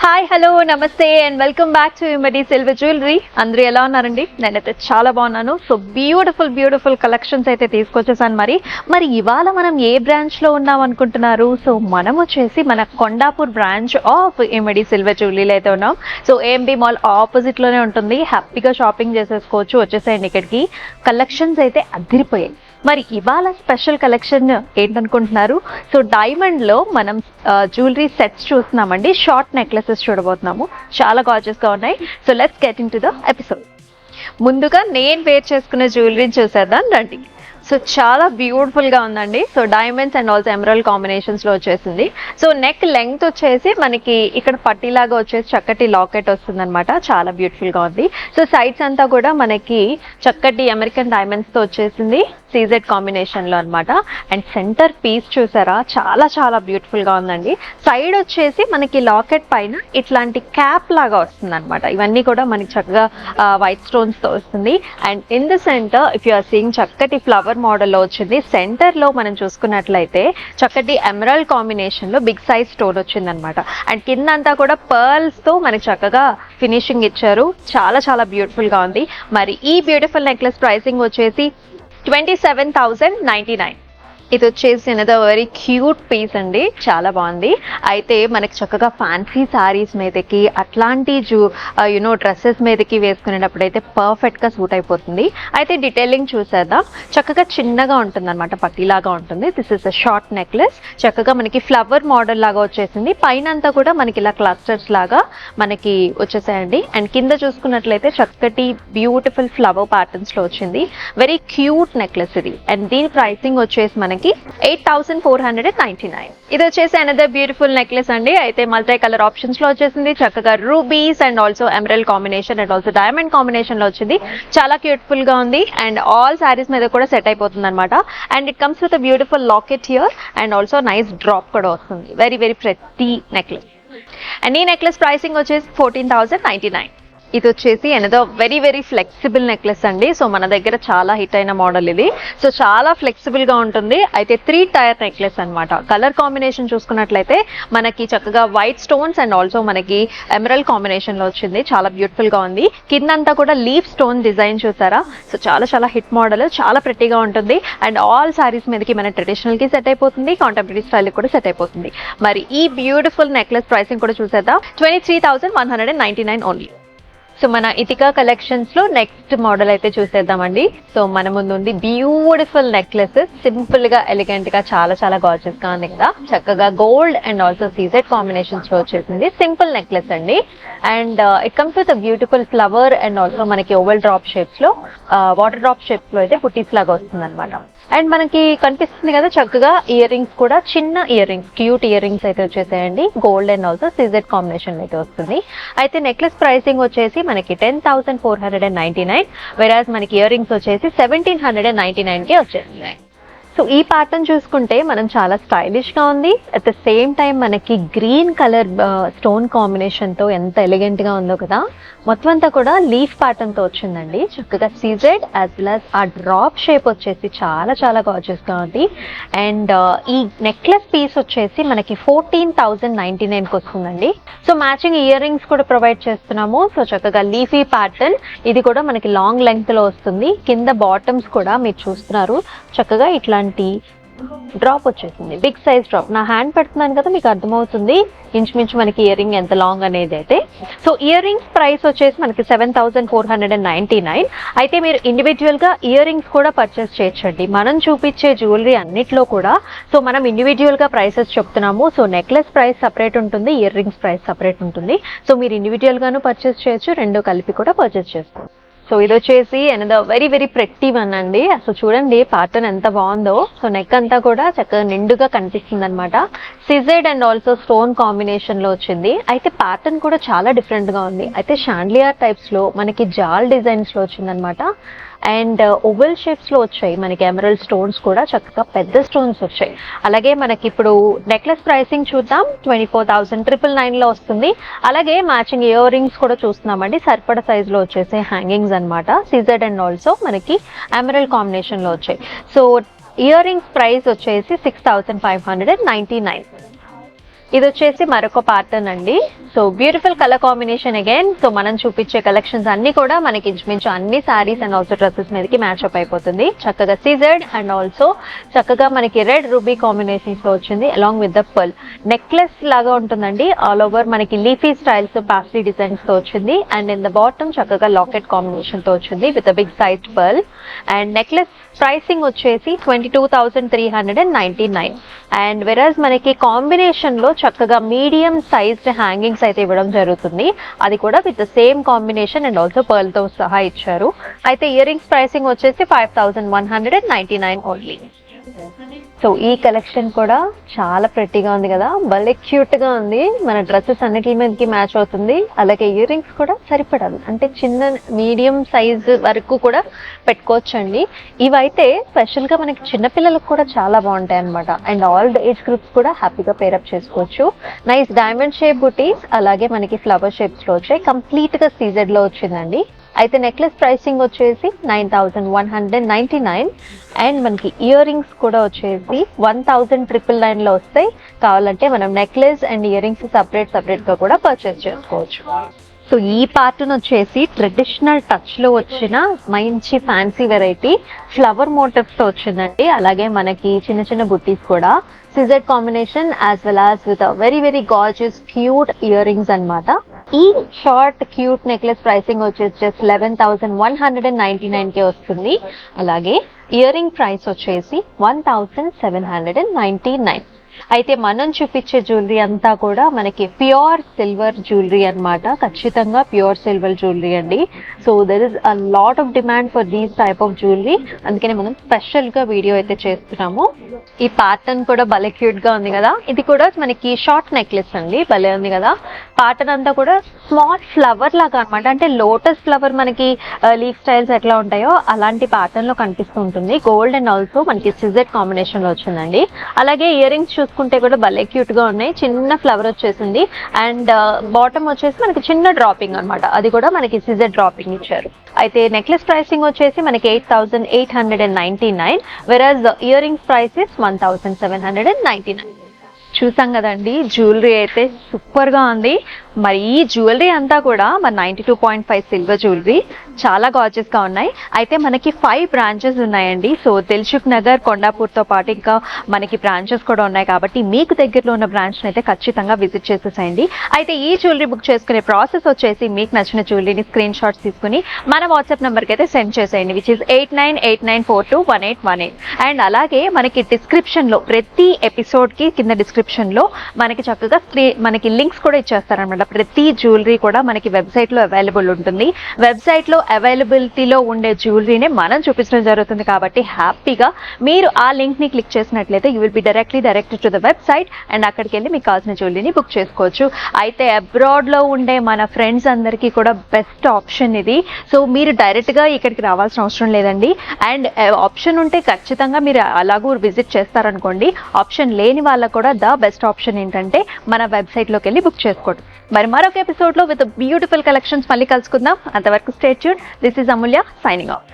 Hi hello నమస్తే and welcome back to Immadi silver jewellery. అందరూ ఎలా ఉన్నారండి? నేనైతే చాలా బాగున్నాను. సో బ్యూటిఫుల్ కలెక్షన్స్ అయితే తీసుకొచ్చేసాను. మరి ఇవాళ మనం ఏ బ్రాంచ్లో ఉన్నాం అనుకుంటున్నారు? సో మనం వచ్చేసి మన Kondapur branch of Immadi silver జ్యువెలరీలో అయితే ఉన్నాం. సో ఏఎంబి మాల్ ఆపోజిట్లోనే ఉంటుంది. హ్యాపీగా షాపింగ్ చేసేసుకోవచ్చు. వచ్చేసేయండి ఇక్కడికి. కలెక్షన్స్ అయితే అదిరిపోయాయి. మరి ఇవాళ స్పెషల్ కలెక్షన్ ఏంటనుకుంటున్నారు? సో డైమండ్లో మనం జ్యువెలరీ సెట్స్ చూస్తున్నామండి. షార్ట్ నెక్లెసెస్ చూడబోతున్నాము. చాలా గార్జియస్గా ఉన్నాయి. So let's get in to the episode. ముందుగా నేను వేర్ చేసుకున్న జ్యువెలరీని చూసేద్దాం రండి. సో చాలా బ్యూటిఫుల్గా ఉందండి. So diamonds and also emerald కాంబినేషన్స్లో వచ్చేసింది. సో నెక్ లెంగ్త్ వచ్చేసి మనకి ఇక్కడ పట్టీలాగా వచ్చేసి చక్కటి లాకెట్ వస్తుంది అనమాట. చాలా బ్యూటిఫుల్గా ఉంది. సో సైడ్స్ అంతా కూడా మనకి చక్కటి అమెరికన్ డైమండ్స్తో వచ్చేసింది. సీజెడ్ కాంబినేషన్లో అనమాట. అండ్ సెంటర్ పీస్ చూసారా, చాలా బ్యూటిఫుల్గా ఉందండి. సైడ్ వచ్చేసి మనకి లాకెట్ పైన ఇట్లాంటి క్యాప్ లాగా వస్తుంది అనమాట. ఇవన్నీ కూడా మనకి చక్కగా వైట్ స్టోన్స్తో వస్తుంది. And in the center if you are seeing చక్కటి ఫ్లవర్ మోడల్లో వచ్చింది. సెంటర్లో మనం చూసుకున్నట్లయితే చక్కటి ఎమరల్డ్ కాంబినేషన్లో బిగ్ సైజ్ స్టోన్ వచ్చింది అనమాట. అండ్ కింద అంతా కూడా పర్ల్స్తో మనకి చక్కగా ఫినిషింగ్ ఇచ్చారు. చాలా బ్యూటిఫుల్గా ఉంది. మరి ఈ బ్యూటిఫుల్ నెక్లెస్ ప్రైసింగ్ వచ్చేసి 27,099. ఇది వచ్చేసి అనదర్ వెరీ క్యూట్ పీస్ అండి. చాలా బాగుంది. అయితే మనకి చక్కగా ఫ్యాన్సీ శారీస్ మీదకి అట్లాంటి డ్రెస్సెస్ మీదకి వేసుకునేటప్పుడు అయితే పర్ఫెక్ట్గా సూట్ అయిపోతుంది. అయితే డీటెయిలింగ్ చూసేద్దాం. చక్కగా చిన్నగా ఉంటుంది అనమాట, పట్టీలాగా ఉంటుంది. This is a short necklace. చక్కగా మనకి ఫ్లవర్ మోడల్ లాగా వచ్చేసింది. పైన అంతా కూడా మనకి ఇలా క్లస్టర్స్ లాగా మనకి వచ్చేసాయండి. అండ్ కింద చూసుకున్నట్లయితే చక్కటి బ్యూటిఫుల్ ఫ్లవర్ ప్యాటర్న్స్లో వచ్చింది. వెరీ క్యూట్ నెక్లెస్ ఇది. అండ్ దీని ప్రైసింగ్ వచ్చేసి మనకి 8,499. ఇది వచ్చేసి అనదర్ బ్యూటిఫుల్ నెక్లెస్ అండి. అయితే మల్టీ కలర్ ఆప్షన్స్ లో వచ్చేసింది. చక్కగా rubies and also emerald combination and also diamond combination లో వచ్చింది. చాలా క్యూట్ఫుల్ గా ఉంది. అండ్ ఆల్ శారీస్ మీద కూడా సెట్ అయిపోతుంది అనమాట. And it comes with beautiful locket here and also nice drop కూడా వస్తుంది. Very pretty necklace. అండ్ ఈ నెక్లెస్ ప్రైసింగ్ వచ్చేసి 14,099. ఇది వచ్చేసి అనదర్ వెరీ ఫ్లెక్సిబుల్ నెక్లెస్ అండి. సో మన దగ్గర చాలా హిట్ అయిన మోడల్ ఇది. సో చాలా ఫ్లెక్సిబుల్ గా ఉంటుంది. అయితే 3 టైర్ నెక్లెస్ అనమాట. కలర్ కాంబినేషన్ చూసుకున్నట్లయితే మనకి చక్కగా వైట్ స్టోన్స్ అండ్ ఆల్సో మనకి ఎమరల్డ్ కాంబినేషన్ లో వచ్చింది. చాలా బ్యూటిఫుల్ గా ఉంది. కిందంతా కూడా లీఫ్ స్టోన్ డిజైన్ చూసారా. సో చాలా హిట్ మోడల్. చాలా ప్రెట్టీగా ఉంటుంది. అండ్ ఆల్ సారీస్ మీదకి మన ట్రెడిషనల్ కి సెట్ అయిపోతుంది. కాంటెంపరీ స్టైల్ కూడా సెట్ అయిపోతుంది. మరి ఈ బ్యూటిఫుల్ నెక్లెస్ ప్రైసింగ్ కూడా చూసేద్దాం. 23,199 ఓన్లీ. సో మన ఇతికా కలెక్షన్స్ లో నెక్స్ట్ మోడల్ అయితే చూసేద్దామండి. సో మన ముందు ఉంది బ్యూటిఫుల్ నెక్లెస్. సింపుల్ గా ఎలిగెంట్ గా చాలా గార్జియస్ గా ఉంది కదా. చక్కగా gold and also CZ combinations లో వచ్చేసింది. సింపుల్ నెక్లెస్ అండి. And it comes with beautiful flower and also మనకి ఓవెల్ డ్రాప్ షేప్స్ లో వాటర్ డ్రాప్ షేప్స్ లో అయితే బుటీస్ లాగా వస్తుంది అనమాట. అండ్ మనకి కనిపిస్తుంది కదా చక్కగా ఇయర్ రింగ్స్ కూడా చిన్న earrings, cute earrings అయితే వచ్చేసాయండి. Gold and also CZ combination అయితే వస్తుంది. అయితే నెక్లెస్ ప్రైసింగ్ వచ్చేసి మనకి 10,499. వెరాజ్ మనకి ఇయర్ రింగ్స్ వచ్చేసి 1,799 కి వచ్చేసింది. సో ఈ ప్యాటర్న్ చూసుకుంటే మనం చాలా స్టైలిష్ గా ఉంది. అట్ ద సేమ్ టైం మనకి గ్రీన్ కలర్ స్టోన్ కాంబినేషన్ తో ఎంత ఎలిగెంట్ గా ఉందో కదా. మొత్తం అంతా కూడా లీఫ్ ప్యాటర్న్ తో వచ్చిందండి. చక్కగా సీజెడ్ యాజ్ వెల్ యాజ్ ఆ డ్రాప్ షేప్ వచ్చేసి చాలా గార్జియస్ గా ఉంది. అండ్ ఈ నెక్లెస్ పీస్ వచ్చేసి మనకి 14,099 కి వస్తుందండి. సో మ్యాచింగ్ ఇయర్ రింగ్స్ కూడా ప్రొవైడ్ చేస్తున్నాము. సో చక్కగా లీఫీ ప్యాటర్న్. ఇది కూడా మనకి లాంగ్ లెంగ్త్ లో వస్తుంది. కింద బాటమ్స్ కూడా మీరు చూస్తున్నారు చక్కగా ఇట్లాంటి డ్రాప్ వచ్చేసింది. Big size drop. నా హ్యాండ్ పెడుతున్నాను కదా, మీకు అర్థమవుతుంది ఇంచుమించు మనకి ఇయర్ రింగ్ ఎంత లాంగ్ అనేది అయితే. సో ఇయర్ రింగ్స్ ప్రైస్ వచ్చేసి మనకి 7,499. అయితే మీరు ఇండివిజువల్ గా ఇయర్ రింగ్స్ కూడా పర్చేస్ చేయొచ్చండి. మనం చూపించే జ్యువెలరీ అన్నిట్లో కూడా సో మనం ఇండివిజువల్ గా ప్రైసెస్ చెప్తున్నాము. సో నెక్లెస్ ప్రైస్ సపరేట్ ఉంటుంది, ఇయర్ రింగ్స్ ప్రైస్ సపరేట్ ఉంటుంది. సో మీరు ఇండివిజువల్ గాను పర్చేస్ చేయొచ్చు, రెండు కలిపి కూడా పర్చేస్ చేసుకోవచ్చు. సో ఇది వచ్చేసి అనదర్ వెరీ ప్రెట్టి వన్ అండి. అసలు చూడండి ప్యాటర్న్ ఎంత బాగుందో. సో నెక్ అంతా కూడా చక్కగా నిండుగా కనిపిస్తుంది అనమాట. CZ and also stone combination లో వచ్చింది. అయితే ప్యాటర్న్ కూడా చాలా డిఫరెంట్ గా ఉంది. అయితే షాండ్లియర్ టైప్స్ లో మనకి జాల్ డిజైన్స్ లో వచ్చింది అనమాట. అండ్ ఓవెల్ షేప్స్ లో వచ్చాయి. మనకి ఎమరల్డ్ స్టోన్స్ కూడా చక్కగా పెద్ద స్టోన్స్ వచ్చాయి. అలాగే మనకి ఇప్పుడు నెక్లెస్ ప్రైసింగ్ చూద్దాం. 24,999 లో వస్తుంది. అలాగే మ్యాచింగ్ ఇయర్ రింగ్స్ కూడా చూస్తున్నామండి. సరిపడ సైజ్ లో వచ్చేసి హ్యాంగింగ్స్ అనమాట. సీజెడ్ అండ్ ఆల్సో మనకి ఎమరల్డ్ కాంబినేషన్ లో వచ్చాయి. సో ఇయర్ రింగ్స్ ప్రైస్ వచ్చేసి 6,599. ఇది వచ్చేసి మరొక ప్యాటర్న్ అండి. So beautiful colour combination again. So మనం చూపించే కలెక్షన్స్ అన్ని కూడా మనకి ఇంచుమించు అన్ని సారీస్ అండ్ ఆల్సో డ్రెస్సెస్ మీదకి మ్యాచ్ అప్ అయిపోతుంది. చక్కగా సీజెడ్ అండ్ ఆల్సో చక్కగా మనకి రెడ్ రూబీ కాంబినేషన్స్ తో వచ్చింది along with the pearl. Necklace లాగా ఉంటుందండి. ఆల్ ఓవర్ మనకి లీఫీ స్టైల్స్ పాస్లీ డిజైన్స్ తో వచ్చింది అండ్ ఇన్ ద బాటమ్ చక్కగా లాకెట్ కాంబినేషన్ తో వచ్చింది with big size pearl. And necklace pricing వచ్చేసి 22,399 అండ్ వెరాజ్ మనకి కాంబినేషన్ లో చక్కగా మీడియం సైజ్డ్ హ్యాంగింగ్స్ అయితే ఇవ్వడం జరుగుతుంది. అది కూడా with the same combination and also pearl తో సహా ఇచ్చారు. అయితే ఇయర్ రింగ్స్ ప్రైసింగ్ వచ్చేసి 5,199 ఓన్లీ. సో ఈ కలెక్షన్ కూడా చాలా ప్రెట్టీగా ఉంది కదా, భలే క్యూట్ గా ఉంది. మన డ్రెస్సెస్ అన్నిటి మీదకి మ్యాచ్ అవుతుంది. అలాగే ఇయర్ రింగ్స్ కూడా సరిపడాలి, అంటే చిన్న మీడియం సైజ్ వరకు కూడా పెట్టుకోవచ్చండి. ఇవైతే స్పెషల్ గా మనకి చిన్నపిల్లలకు కూడా చాలా బాగుంటాయి అనమాట. అండ్ ఆల్ ఏజ్ గ్రూప్స్ కూడా హ్యాపీగా పేరప్ చేసుకోవచ్చు. నైస్ డైమండ్ షేప్ బుటీస్, అలాగే మనకి ఫ్లవర్ షేప్స్ లో వచ్చాయి. కంప్లీట్ గా సీజెడ్ లో వచ్చిందండి. అయితే నెక్లెస్ ప్రైసింగ్ వచ్చేసి 9,199 అండ్ మనకి ఇయర్ రింగ్స్ కూడా వచ్చేసి 1,999 లో వస్తాయి. కావాలంటే మనం necklace and ear rings separate గా కూడా పర్చేస్ చేసుకోవచ్చు. సో ఈ ప్యాటర్న్ వచ్చేసి ట్రెడిషనల్ టచ్ లో వచ్చిన మంచి ఫ్యాన్సీ వెరైటీ ఫ్లవర్ మోటివ్స్ తో వచ్చిందండి. అలాగే మనకి చిన్న చిన్న బుట్టీస్ కూడా CZ combination as well as with very very gorgeous cute ear rings అనమాట. ఈ షార్ట్ క్యూట్ నెక్లెస్ ప్రైసింగ్ వచ్చేసి జస్ట్ 11,199 కే వస్తుంది. అలాగే ఇయర్ రింగ్ ప్రైస్ వచ్చేసి 1,799. అయితే మనం చూపించే జ్యువెలరీ అంతా కూడా మనకి ప్యూర్ సిల్వర్ జ్యువెలరీ అన్నమాట. ఖచ్చితంగా ప్యూర్ సిల్వర్ జ్యువెలరీ అండి. So there is a lot of demand for these type of jewellery. అందుకనే మనం స్పెషల్ గా వీడియో అయితే చేస్తున్నాము. ఈ ప్యాటర్న్ కూడా భలే క్యూట్ గా ఉంది కదా. ఇది కూడా మనకి షార్ట్ నెక్లెస్ అండి, భలే ఉంది కదా. ప్యాటర్న్ అంతా కూడా స్మాల్ ఫ్లవర్ లాగా అనమాట. అంటే లోటస్ ఫ్లవర్ మనకి లీఫ్ స్టైల్స్ ఎట్లా ఉంటాయో అలాంటి ప్యాటర్న్ లో కనిపిస్తూ ఉంటుంది. గోల్డ్ అండ్ ఆల్సో మనకి సిజెడ్ కాంబినేషన్ లో వచ్చిందండి. అలాగే ఇయర్ రింగ్స్ చూసుకుంటే కూడా భలే క్యూట్ గా ఉన్నాయి. చిన్న ఫ్లవర్ వచ్చేసింది అండ్ బాటమ్ వచ్చేసి మనకి చిన్న డ్రాపింగ్ అనమాట. అది కూడా మనకి సిజెడ్ డ్రాపింగ్ ఇచ్చారు. అయితే నెక్లెస్ ప్రైసింగ్ వచ్చేసి మనకి 8,899 వెరాజ్ ఇయర్ రింగ్స్ ప్రైస్ 1,799. చూసాం కదండి, జ్యువెలరీ అయితే సూపర్ గా ఉంది. మరి ఈ జ్యువెలరీ అంతా కూడా మన 92.5 సిల్వర్ జ్యువెలరీ చాలా గార్జియస్ గా ఉన్నాయి. అయితే మనకి 5 బ్రాంచెస్ ఉన్నాయండి. సో దిల్సుఖ్ నగర్, కొండాపూర్ తో పాటు ఇంకా మనకి బ్రాంచెస్ కూడా ఉన్నాయి. కాబట్టి మీకు దగ్గరలో ఉన్న బ్రాంచ్ అయితే ఖచ్చితంగా విజిట్ చేసేసేయండి. అయితే ఈ జ్యువెలరీ బుక్ చేసుకునే ప్రాసెస్ వచ్చేసి మీకు నచ్చిన జ్యువెలరీని స్క్రీన్ షాట్స్ తీసుకుని మన వాట్సాప్ నెంబర్కి అయితే సెండ్ చేసేయండి, విచ్ ఇస్ 8989421818. అండ్ అలాగే మనకి డిస్క్రిప్షన్ లో ప్రతి ఎపిసోడ్ కి కింద డిస్క్రిప్షన్ లో మనకి చక్కగా మనకి లింక్స్ కూడా ఇచ్చేస్తారనమాట. ప్రతి జ్యువెలరీ కూడా మనకి వెబ్సైట్ లో అవైలబుల్ ఉంటుంది. వెబ్సైట్ లో అవైలబిలిటీలో ఉండే జ్యువెలరీనే మనం చూపించడం జరుగుతుంది. కాబట్టి హ్యాపీగా మీరు ఆ లింక్ ని క్లిక్ చేసినట్లయితే you will be directed to the website and అక్కడికి వెళ్ళి మీకు కావాల్సిన జ్యువెలరీని బుక్ చేసుకోవచ్చు. అయితే అబ్రాడ్ లో ఉండే మన ఫ్రెండ్స్ అందరికీ కూడా బెస్ట్ ఆప్షన్ ఇది. సో మీరు డైరెక్ట్ గా ఇక్కడికి రావాల్సిన అవసరం లేదండి. అండ్ ఆప్షన్ ఉంటే ఖచ్చితంగా మీరు అలాగూ విజిట్ చేస్తారనుకోండి. ఆప్షన్ లేని వాళ్ళకు కూడా ద బెస్ట్ ఆప్షన్ ఏంటంటే మన వెబ్సైట్ లోకి వెళ్ళి బుక్ చేసుకోవడం. మరి మరొక ఎపిసోడ్ లో విత్ బ్యూటిఫుల్ కలెక్షన్స్ మళ్ళీ కలుసుకుందాం. అంతవరకు stay tuned. This is Amulya signing off.